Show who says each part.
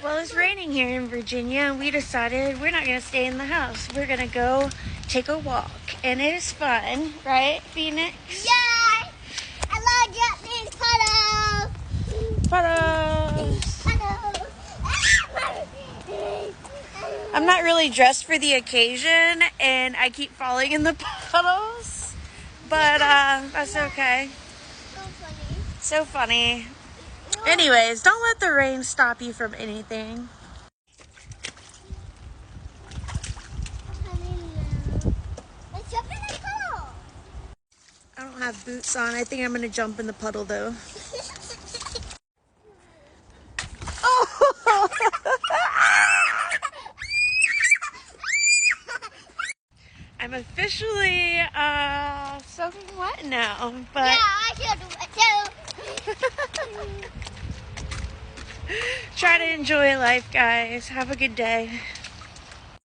Speaker 1: Well, it's raining here in Virginia, and we decided we're not going to stay in the house. We're going to go take a walk, and it is fun, right, Phoenix?
Speaker 2: Yes! I love Japanese
Speaker 1: Puddles!
Speaker 2: puddles.
Speaker 1: I'm not really dressed for the occasion, and I keep falling in the puddles, but that's okay.
Speaker 2: So funny.
Speaker 1: So funny. Anyways, don't let the rain stop you from anything.
Speaker 2: Let's jump in the puddle.
Speaker 1: I don't have boots on. I think I'm going to jump in the puddle, though. Oh! I'm officially soaking wet now, but
Speaker 2: Yeah, I should do it too.
Speaker 1: try to enjoy life, guys. Have a good day.